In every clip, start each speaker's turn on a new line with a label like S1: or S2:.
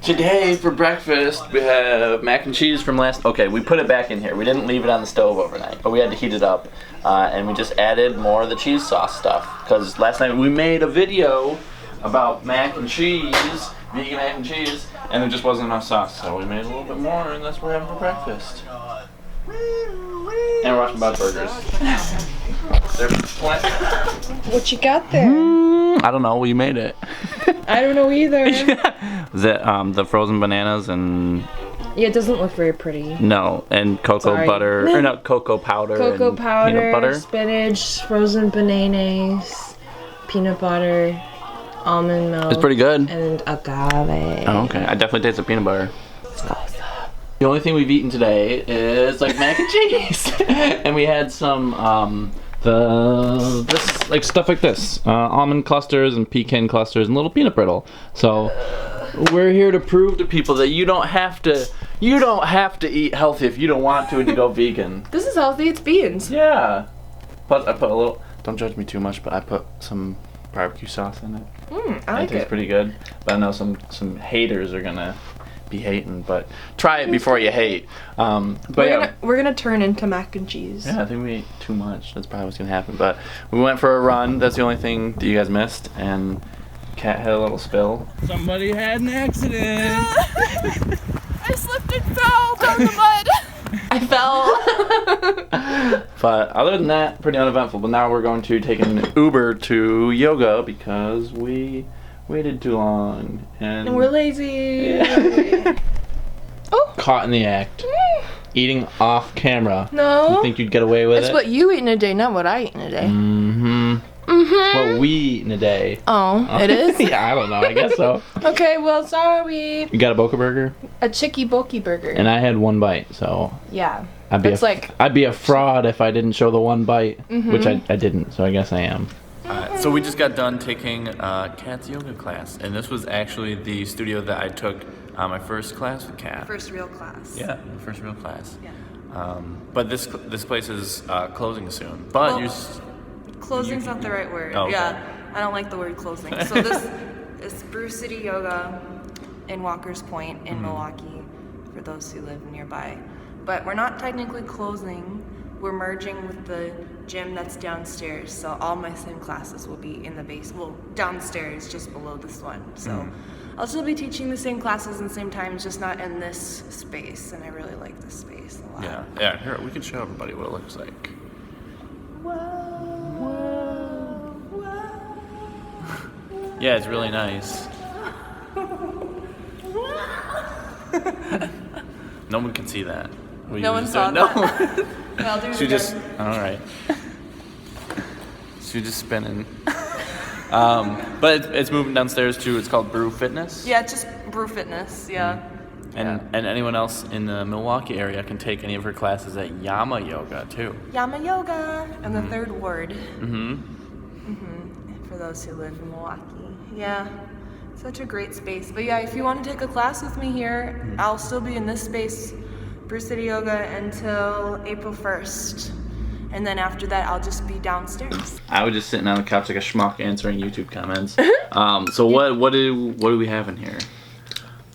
S1: Today for breakfast we have mac and cheese from last. Okay, we put it back in here. We didn't leave it on the stove overnight, but we had to heat it up, and we just added more of the cheese sauce stuff. Because last night we made a video about mac and cheese, vegan mac and cheese, and there just wasn't enough sauce, so we made a little bit more, and that's what we're having for breakfast. And we're watching about burgers.
S2: What you got there?
S1: I don't know. We made it.
S2: I don't know either.
S1: Is it the frozen bananas and?
S2: Yeah, it doesn't look very pretty.
S1: No, and cocoa butter, or no, cocoa powder.
S2: Cocoa powder,
S1: peanut butter,
S2: spinach, frozen bananas, peanut butter, almond milk.
S1: It's pretty good.
S2: And agave.
S1: Oh, okay. I definitely taste the peanut butter. The only thing we've eaten today is like mac and cheese, and we had some this like stuff like this, almond clusters and pecan clusters and little peanut brittle. So we're here to prove to people that you don't have to eat healthy if you don't want to and you go vegan.
S2: This is healthy. It's beans.
S1: Yeah. Plus, I put a little. Don't judge me too much, but I put some barbecue sauce in it.
S2: I like it.
S1: Tastes pretty good. But I know some haters are gonna be hating, but try it before you hate. But
S2: we're gonna turn into mac and cheese.
S1: Yeah, I think we ate too much. That's probably what's gonna happen. But we went for a run. That's the only thing that you guys missed. And Kat had a little spill. Somebody had an accident.
S3: I slipped and fell down the mud.
S2: I fell.
S1: But other than that, pretty uneventful. But now we're going to take an Uber to yoga because we waited too long. And
S2: we're lazy.
S1: Yeah.
S2: Oh.
S1: Caught in the act. Eating off camera.
S2: No.
S1: You think you'd get away with it?
S2: That's what you eat in a day, not what I eat in a day.
S1: What we eat in a day.
S2: Oh, it is?
S1: Yeah, I don't know. I guess so.
S2: Okay, well, sorry.
S1: You got a Boca burger?
S2: A Chicky Boki burger.
S1: And I had one bite, so
S2: yeah.
S1: I'd be a fraud if I didn't show the one bite, which I didn't, so I guess I am. Alright, so we just got done taking Kat's yoga class, and this was actually the studio that I took my first class with Kat.
S3: First real class.
S1: Yeah, first real class.
S3: Yeah.
S1: But this place is closing soon. But
S3: closing's not the right word.
S1: Oh, okay.
S3: Yeah, I don't like the word closing. So this is Brew City Yoga in Walker's Point in Milwaukee, for those who live nearby. But we're not technically closing. We're merging with the gym that's downstairs. So all my swim classes will be in the downstairs, just below this one. So I'll still be teaching the same classes and same times, just not in this space. And I really like this space a lot.
S1: Yeah. Here, we can show everybody what it looks like. Yeah, it's really nice. No one can see that.
S3: No one saw that. Well,
S1: all right. She's just spinning. But it's moving downstairs too. It's called Brew Fitness.
S3: Yeah, just Brew Fitness. Yeah.
S1: And anyone else in the Milwaukee area can take any of her classes at Yama Yoga too.
S3: Yama Yoga in the Third Ward. For those who live in Milwaukee. Yeah. Such a great space. But yeah, if you want to take a class with me here, I'll still be in this space, Brew City Yoga, until April 1st. And then after that, I'll just be downstairs. I was just sitting on the couch like a schmuck answering YouTube comments. So what do we have in here?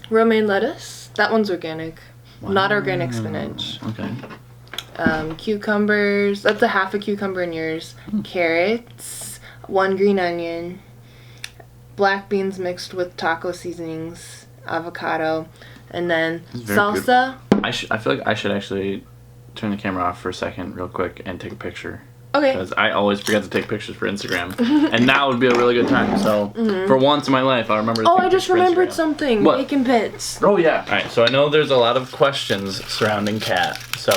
S2: Romaine lettuce. That one's organic. Wow. Not organic spinach.
S1: Okay.
S2: Cucumbers. That's a half a cucumber in yours. Carrots. 1 green onion. Black beans mixed with taco seasonings. Avocado. And then salsa.
S1: Good. I feel like I should actually turn the camera off for a second real quick and take a picture.
S2: Okay.
S1: Because I always forget to take pictures for Instagram. And now would be a really good time. So for once in my life, I'll remember to take
S2: I just remembered something.
S1: What?
S2: Bacon pits.
S1: Oh, yeah. All right. So I know there's a lot of questions surrounding Kat. So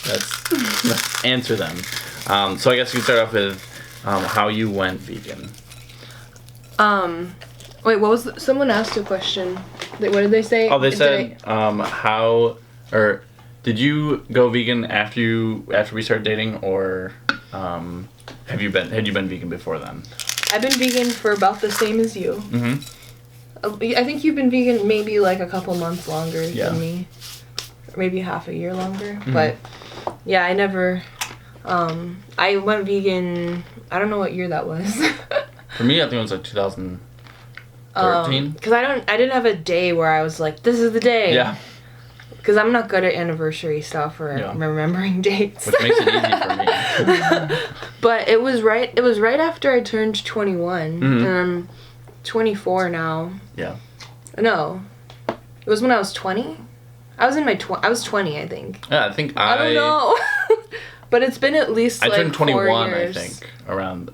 S1: let's answer them. So I guess you can start off with how you went vegan.
S2: Wait, what was someone asked a question. What did they say?
S1: Oh, they said did you go vegan after we started dating, or had you been vegan before then?
S2: I've been vegan for about the same as you. I think you've been vegan maybe like a couple months longer than me, or maybe half a year longer. But yeah, I never. I went vegan. I don't know what year that was.
S1: For me, I think it was like 2000. 13?
S2: Because I didn't have a day where I was like, this is the day.
S1: Yeah.
S2: Because I'm not good at anniversary stuff or remembering dates.
S1: Which makes it easy for me.
S2: But it was right after I turned 21. And I'm 24 now.
S1: Yeah.
S2: No. It was when I was 20. I was 20, I think.
S1: Yeah, I think
S2: I don't know. But it's been at least
S1: I turned 21,
S2: 4 years.
S1: I think.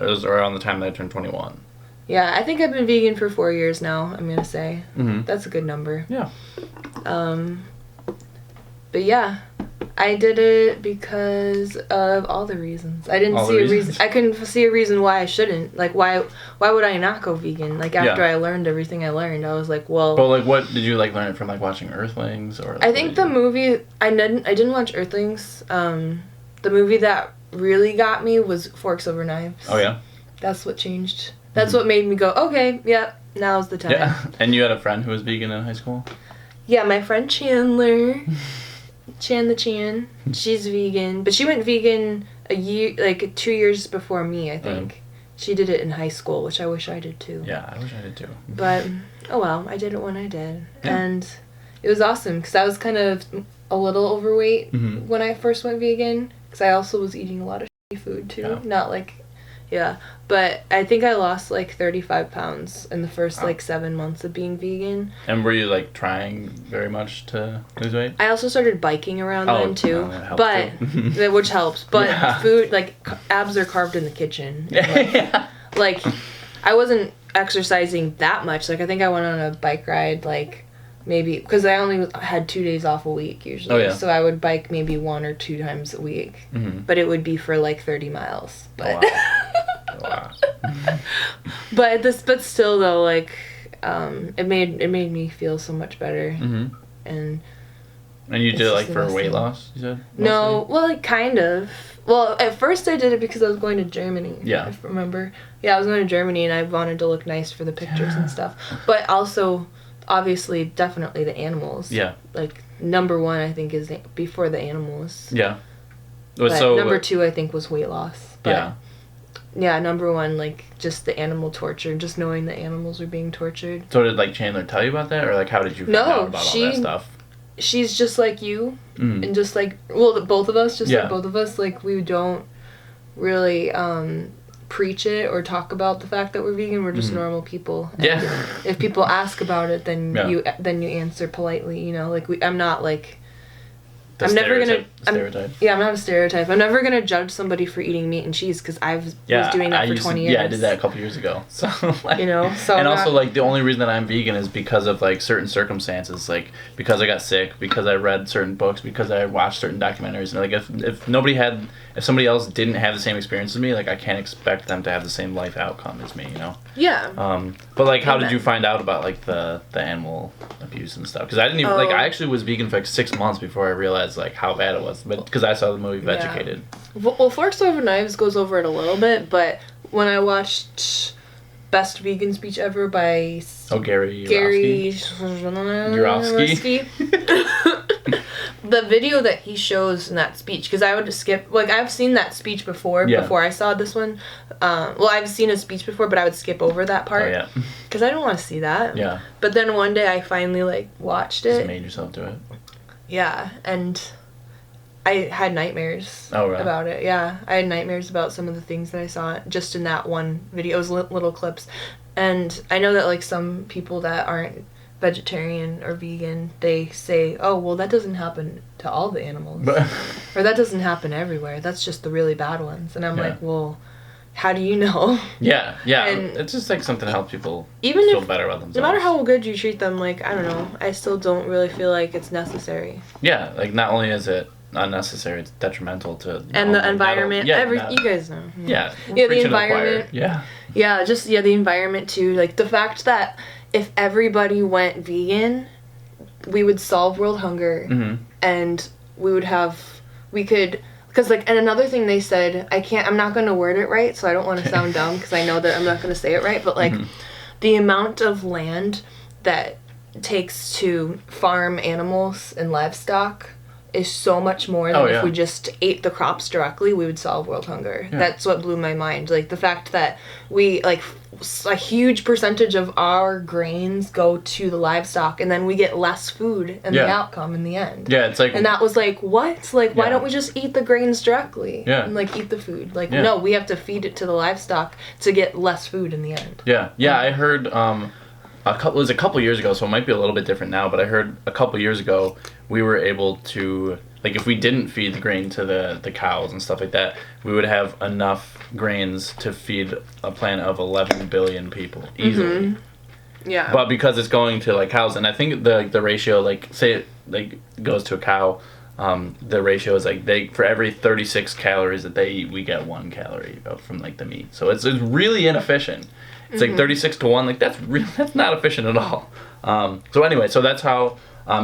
S1: It was around the time that I turned 21.
S2: Yeah, I think I've been vegan for 4 years now, I'm going to say. That's a good number.
S1: Yeah.
S2: But yeah, I did it because of all the reasons. I didn't see a reason. I couldn't see a reason why I shouldn't. Like, why would I not go vegan? Like, after I learned everything I learned, I was like, well.
S1: But like, what did you like learn it from? Like watching Earthlings or? Like,
S2: I think the movie I didn't watch Earthlings. The movie that really got me was Forks Over Knives.
S1: Oh yeah.
S2: That's what changed. That's what made me go, okay, yeah, now's the time.
S1: Yeah. And you had a friend who was vegan in high school?
S2: Yeah, my friend Chandler. Chan, she's vegan, but she went vegan 2 years before me, I think. She did it in high school, which I wish I did too.
S1: Yeah, I wish I did too.
S2: But, oh well, I did it when I did. Yeah. And it was awesome, because I was kind of a little overweight when I first went vegan, because I also was eating a lot of shitty food too. Yeah. Not like, yeah. But I think I lost like 35 pounds in the first 7 months of being vegan.
S1: And were you like trying very much to lose weight?
S2: I also started biking around then too,
S1: that helps too.
S2: Which helps. But food, like abs are carved in the kitchen. And, like I wasn't exercising that much. Like I think I went on a bike ride maybe because I only had 2 days off a week usually. Oh, yeah. So I would bike maybe 1 or 2 times a week, but it would be for 30 miles. But.
S1: Wow.
S2: but still though, it made me feel so much better. And
S1: you did it for weight loss, you said? Mostly?
S2: No, well, kind of. Well, at first I did it because I was going to Germany.
S1: Yeah.
S2: I remember. Yeah, I was going to Germany and I wanted to look nice for the pictures and stuff. But also, obviously, definitely the animals.
S1: Yeah.
S2: Number 1, I think, is before the animals.
S1: Yeah.
S2: But number 2, I think, was weight loss. But yeah, number 1, just the animal torture, just knowing the animals were being tortured.
S1: So did, Chandler tell you about that? Or, how did you find out about all that stuff?
S2: She's just like you. And just both of us, like both of us, we don't really preach it or talk about the fact that we're vegan. We're just normal people. And if people ask about it, then you answer politely, I'm not, I'm never gonna. I'm not a stereotype. I'm never gonna judge somebody for eating meat and cheese because I was doing that for 20 years.
S1: Yeah, I did that a couple years ago. So
S2: So
S1: and also the only reason that I'm vegan is because of certain circumstances, because I got sick, because I read certain books, because I watched certain documentaries, and if somebody else didn't have the same experience as me, I can't expect them to have the same life outcome as me,
S2: Yeah.
S1: But how did you find out about the animal abuse and stuff? Because I didn't even I actually was vegan for 6 months before I realized how bad it was, but because I saw the movie Vegucated.
S2: Well, Forks Over Knives goes over it a little bit, but when I watched Best Vegan Speech Ever by
S1: Gary
S2: Yourofsky. The video that he shows in that speech, because I would skip, I've seen that speech before I saw this one. I've seen a speech before, but I would skip over that part.
S1: Oh, yeah.
S2: Because I don't want to see that.
S1: Yeah.
S2: But then one day I finally, watched it.
S1: Just made yourself do it.
S2: Yeah, and I had nightmares about it. Yeah, I had nightmares about some of the things that I saw just in that one video. It was little clips. And I know that, some people that aren't vegetarian or vegan, they say, oh, well, that doesn't happen to all the animals. Or that doesn't happen everywhere. That's just the really bad ones. And I'm like, well, how do you know?
S1: Yeah. And it's just something to help people feel better about themselves.
S2: No matter how good you treat them, I don't know, I still don't really feel like it's necessary.
S1: Yeah, not only is it unnecessary, it's detrimental to
S2: and the environment. You guys know.
S1: Yeah,
S2: the environment.
S1: Yeah,
S2: just the environment too. The fact that if everybody went vegan, we would solve world hunger, and we could. Because, and another thing they said, I'm not going to word it right, so I don't want to sound dumb, because I know that I'm not going to say it right, but, the amount of land that takes to farm animals and livestock is so much more than if we just ate the crops directly, we would solve world hunger. Yeah. That's what blew my mind. Like, the fact that we, like, a huge percentage of our grains go to the livestock, and then we get less food in the outcome in the end.
S1: Yeah, it's like...
S2: And that was like, what? Like, why don't we just eat the grains directly?
S1: Yeah.
S2: And, like, eat the food. Like, no, we have to feed it to the livestock to get less food in the end.
S1: Yeah. Yeah, I heard... it was a couple years ago, so it might be a little bit different now, but I heard a couple years ago we were able to, like, if we didn't feed the grain to the cows and stuff like that, we would have enough grains to feed a planet of 11 billion people easily.
S2: Mm-hmm. Yeah.
S1: But because it's going to, like, cows, and I think the ratio, like, say it, like, goes to a cow, the ratio is, like, for every 36 calories that they eat, we get 1 calorie from, like, the meat. So it's really inefficient. It's like 36 to 1. Like, that's not efficient at all. So anyway, so that's how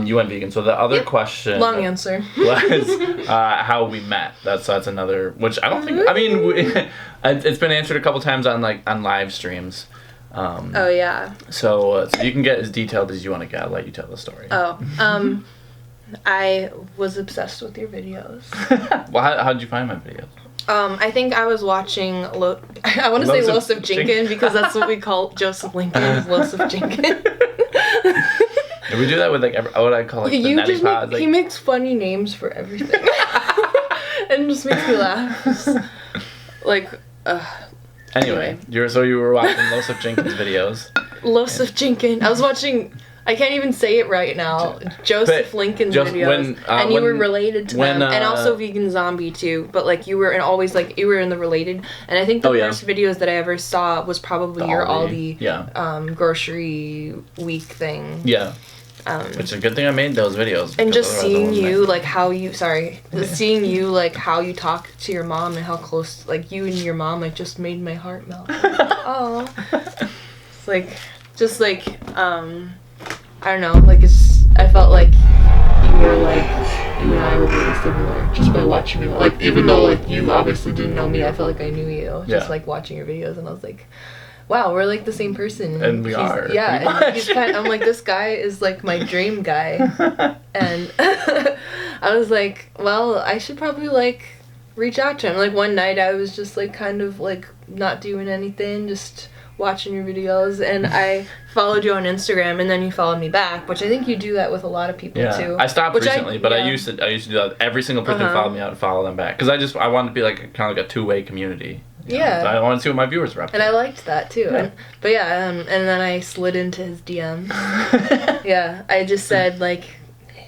S1: you went vegan. So the other question...
S2: Long answer.
S1: ...was how we met. That's another... Which I don't think... I mean, it's been answered a couple times on live streams.
S2: Oh, yeah.
S1: So you can get as detailed as you want to get. I'll let you tell the story.
S2: Oh. I was obsessed with your videos.
S1: Well, how did you find my videos?
S2: I think I was watching, I want to say Losif Jinkin because that's what we call Joseph Lincoln, Losif Jinkin.
S1: Did we do that with, like, what I call, like, the neti pods?
S2: He makes funny names for everything. And it just makes me laugh. Like,
S1: Anyway, you were watching Losif Jinkin's videos.
S2: Losif Jinkin. I was watching... I can't even say it right now. Joseph Lincoln's videos, and you were related to them, and also Vegan Zombie too. But, like, you were you were in the related, and I think the first videos that I ever saw was probably your Aldi grocery week thing.
S1: Yeah. Which is a good thing I made those videos.
S2: And just seeing you, like, seeing you, like, how you talk to your mom and how close, like, you and your mom, like, just made my heart melt. Oh, it's like, just like, I don't know, like, I felt like you were, like, you and I were really similar just by watching you. Like, even though, like, you obviously didn't know me, I felt like I knew you just, like, watching your videos, and I was like, wow, we're, like, the same person.
S1: And we are.
S2: Yeah, and he's I'm like, this guy is, like, my dream guy. And I was like, well, I should probably, like, reach out to him. Like, one night I was just, like, kind of, like, not doing anything, just watching your videos, and I followed you on Instagram, and then you followed me back, which I think you do that with a lot of people too.
S1: I stopped recently, but I used to do that. Every single person who followed me, I would follow them back, because I wanted to be, like, kind of like a two-way community.
S2: Yeah.
S1: So I wanted to see what my viewers were up to.
S2: And I liked that too. Yeah. And then I slid into his DMs. Yeah, I just said, like,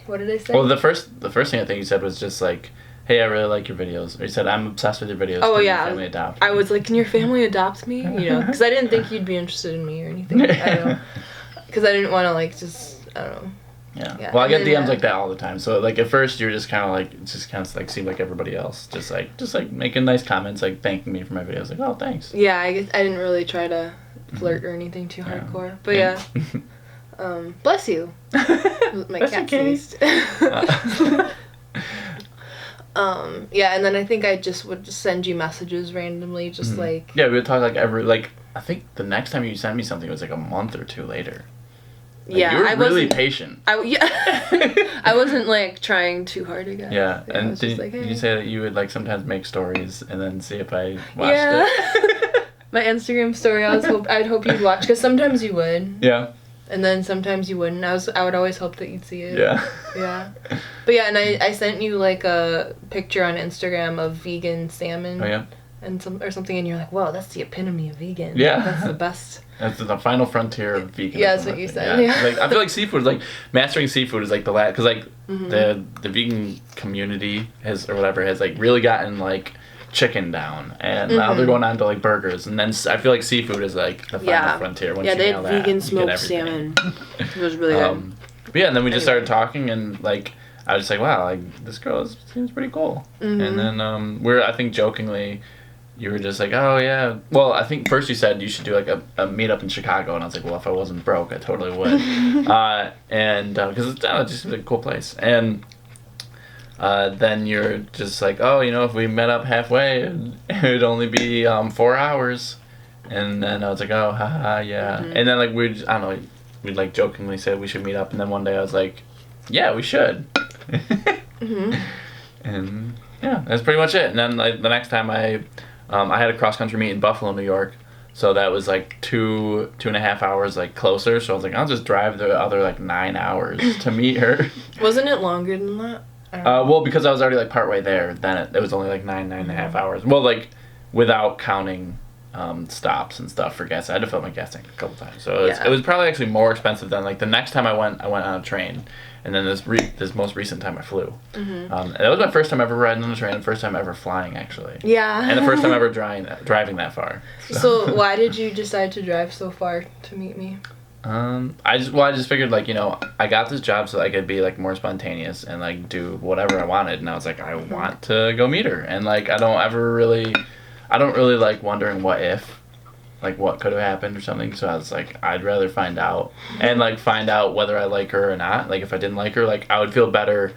S2: what did I say?
S1: Well, the first thing I think you said was just like, hey, I really like your videos. Or you said, I'm obsessed with your videos.
S2: Oh,
S1: can
S2: yeah.
S1: Your family adopt me?
S2: I was like, can your family adopt me? You know, because I didn't think you'd be interested in me or anything. Because I didn't want to, like, just, I don't know.
S1: Yeah. Well, I get DMs like that all the time. So, like, at first you're just kind of like, it just kind of like seemed like everybody else, just like making nice comments, like thanking me for my videos. Like, oh, thanks.
S2: Yeah, I didn't really try to flirt or anything too hardcore, but yeah. Bless you. My cat sneezed. Yeah, and then I think I just would just send you messages randomly, just like.
S1: Yeah, we would talk like I think the next time you sent me something was like a month or two later. Like,
S2: yeah,
S1: you were really patient.
S2: I wasn't, like, trying too hard again.
S1: Yeah, and did you say that you would, like, sometimes make stories and then see if I watched it?
S2: My Instagram story, I'd hope you'd watch, because sometimes you would.
S1: Yeah.
S2: And then sometimes you wouldn't. I would always hope that you'd see it.
S1: Yeah.
S2: Yeah. But yeah, and I sent you, like, a picture on Instagram of vegan salmon.
S1: Oh, yeah?
S2: Or something, and you're like, whoa, that's the epitome of vegan.
S1: Yeah.
S2: That's the best.
S1: That's the final frontier of veganism.
S2: Yeah, that's what you said. Yeah.
S1: Like, I feel like seafood, like, mastering seafood is, like, the last, because, like, the vegan community has like, really gotten, like, chicken down, and now they're going on to, like, burgers, and then I feel like seafood is, like, the final frontier. Once
S2: they
S1: nail
S2: had vegan smoked salmon. It was really good.
S1: But yeah, and then we just started talking, and, like, I was just like, wow, like, this girl seems pretty cool. And then I think jokingly, you were just like, oh, yeah. Well, I think first you said you should do, like, a meetup in Chicago. And I was like, well, if I wasn't broke, I totally would. Because it's just a cool place. And then you're just like, oh, you know, if we met up halfway, it would only be 4 hours. And then I was like, oh, haha, yeah. And then, like, I don't know, we'd, like, jokingly say we should meet up. And then one day I was like, yeah, we should. And yeah, that's pretty much it. And then like the next time I had a cross country meet in Buffalo, New York. So that was like 2.5 hours like closer. So I was like, I'll just drive the other like 9 hours to meet her.
S2: Wasn't it longer than that?
S1: Well, because I was already like partway there, then it was only like 9.5 hours. Well, like without counting stops and stuff for gas. I had to fill my gas tank a couple times. So it was probably actually more expensive than like the next time I went on a train. And then this most recent time I flew. And that was my first time ever riding on a train, and first time ever flying, actually.
S2: Yeah.
S1: And the first time ever driving that far.
S2: So why did you decide to drive so far to meet me?
S1: I just figured, like, you know, I got this job so I could be, like, more spontaneous and, like, do whatever I wanted. And I was like, I want to go meet her. And, like, I don't really, like, wondering what if. Like, what could have happened or something. So I was like, I'd rather find out. And, like, find out whether I like her or not. Like, if I didn't like her, like, I would feel better.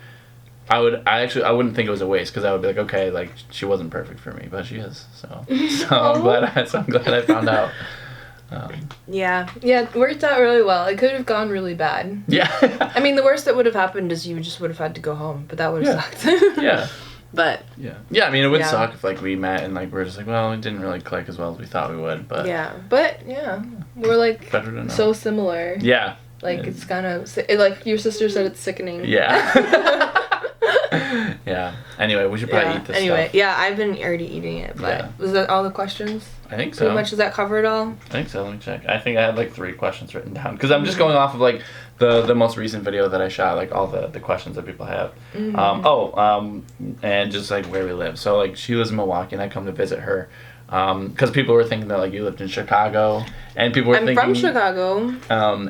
S1: I wouldn't think it was a waste, because I would be like, okay, like, she wasn't perfect for me, but she is. So I'm glad I found out.
S2: Yeah, it worked out really well. It could have gone really bad.
S1: Yeah.
S2: I mean, the worst that would have happened is you just would have had to go home, but that would have sucked.
S1: Yeah.
S2: But
S1: yeah, I mean, it would suck if like we met and like we're just like, well, it didn't really click as well as we thought we would, but
S2: we're like
S1: better to know.
S2: So similar.
S1: Yeah.
S2: Like it's kind of like your sister said, it's sickening.
S1: Yeah. Yeah. Anyway, we should probably eat this stuff.
S2: I've been already eating it, but was that all the questions?
S1: I think so.
S2: Pretty much, does that cover it all?
S1: I think so. Let me check. I think I had like 3 questions written down, because I'm just going off of like the most recent video that I shot, like all the questions that people have. And just like where we live. So like she lives in Milwaukee, and I come to visit her. Because people were thinking that like you lived in Chicago, and people were thinking
S2: I'm from Chicago.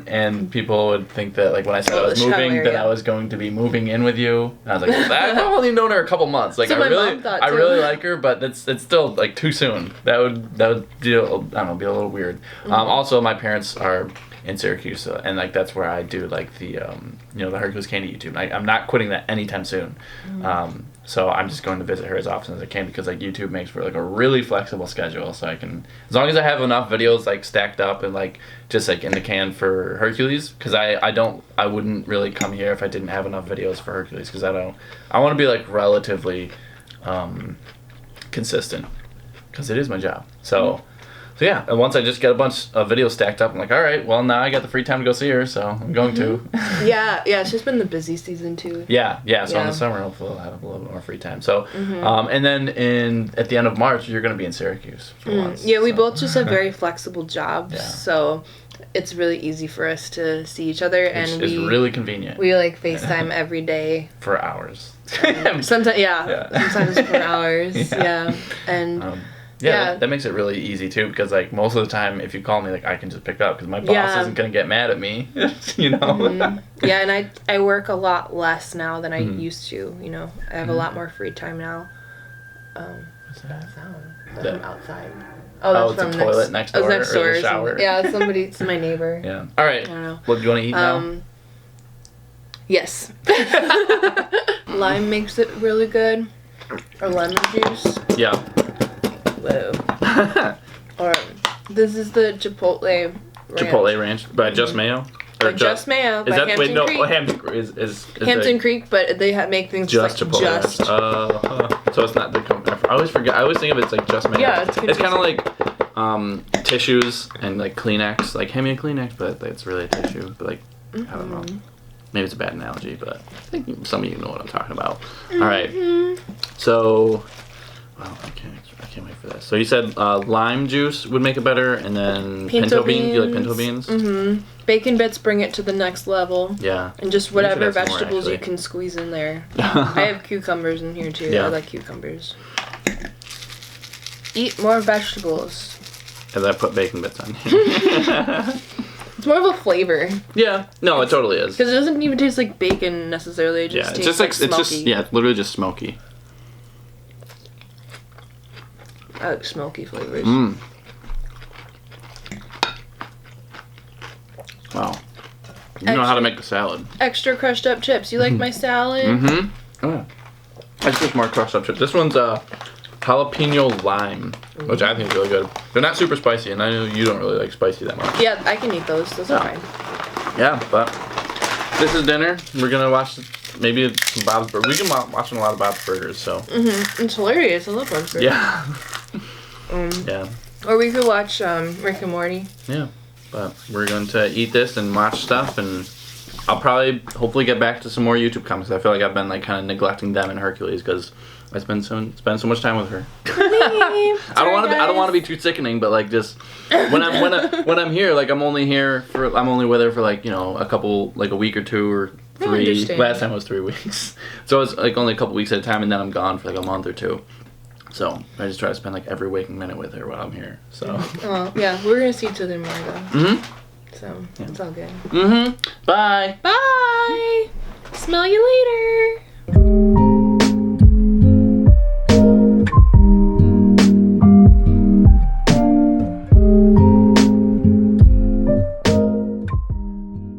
S1: And people would think that like when I said I was moving, that I was going to be moving in with you. And I was like, I've only known her a couple months. Like,
S2: so
S1: I really like her, but it's still like too soon. That would be a little weird. Also, my parents are in Syracuse, so, and like that's where I do like the the Hercules Candy YouTube. I'm not quitting that anytime soon. So I'm just going to visit her as often as I can, because like YouTube makes for like a really flexible schedule, so I can, as long as I have enough videos like stacked up and like just like in the can for Hercules, because I wouldn't really come here if I didn't have enough videos for Hercules, because I want to be like relatively consistent, because it is my job. So yeah, and once I just get a bunch of videos stacked up, I'm like, all right, well, now I got the free time to go see her, so I'm going to.
S2: Yeah, it's just been the busy season, too.
S1: Yeah, so in the summer, hopefully I'll have a little bit more free time. So, and then at the end of March, you're going to be in Syracuse for once.
S2: Yeah, we both just have very flexible jobs, so it's really easy for us to see each other.
S1: It's really convenient.
S2: We, like, FaceTime every day.
S1: For hours.
S2: Sometimes, sometimes for hours, and...
S1: Yeah, that makes it really easy too, because like most of the time if you call me, like I can just pick up, because my boss isn't gonna get mad at me, you know.
S2: Yeah, and I work a lot less now than I used to. You know, I have a lot more free time now.
S1: What's that
S2: sound? That's from outside. Oh,
S1: it's a toilet next door, or the shower.
S2: Yeah, it's my neighbor.
S1: Yeah. All right.
S2: I don't know.
S1: What do you want to eat now?
S2: Yes. Lime makes it really good, or lemon juice.
S1: Yeah.
S2: Whoa. Or this is the Chipotle Ranch.
S1: Chipotle Ranch by Just Mayo. Or
S2: Just Mayo. By Hampton Creek.
S1: Hampton Creek is
S2: Hampton Creek, but they make things
S1: just
S2: like
S1: Chipotle.
S2: Just.
S1: So it's not the company. I always forget. I always think of it as like Just Mayo.
S2: Yeah,
S1: it's kind of like tissues and like Kleenex. Like, hand me a Kleenex, but it's really a tissue. But like, I don't know. Maybe it's a bad analogy, but I think some of you know what I'm talking about. All right. So, well, I can't wait for this. So you said lime juice would make it better, and then pinto beans. You like pinto beans?
S2: Bacon bits bring it to the next level.
S1: Yeah.
S2: And just whatever vegetables you can squeeze in there. I have cucumbers in here too. Yeah. I like cucumbers. Eat more vegetables.
S1: As I put bacon bits on.
S2: It's more of a flavor.
S1: Yeah. No, it totally is.
S2: Because it doesn't even taste like bacon necessarily. It just tastes like smoky.
S1: It's literally just smoky.
S2: I like smoky flavors.
S1: Wow. You know how to make a salad.
S2: Extra crushed up chips. You like my salad?
S1: Oh. That's just more crushed up chips. This one's jalapeno lime, which I think is really good. They're not super spicy, and I know you don't really like spicy that much.
S2: Yeah, I can eat those. Those are fine.
S1: Yeah, but this is dinner. We're gonna watch maybe some Bob's Burgers. We've been watching a lot of Bob's Burgers, so.
S2: It's hilarious. I love Bob's Burgers.
S1: Yeah. Yeah.
S2: Or we could watch Rick and Morty.
S1: Yeah. But we're going to eat this and watch stuff, and I'll probably, hopefully, get back to some more YouTube comments. I feel like I've been like kind of neglecting them and Hercules because I spend so much time with her. I don't want to be too sickening, but like just when I'm here, like I'm only with her for like, you know, a week or 2 or 3. Last time it was 3 weeks, so it's like only a couple weeks at a time, and then I'm gone for like a month or 2. So I just try to spend like every waking minute with her while I'm here. So.
S2: Oh yeah, we're gonna see each other more though.
S1: Mhm.
S2: So it's all good.
S1: Mhm. Bye.
S2: Bye. Smell you later.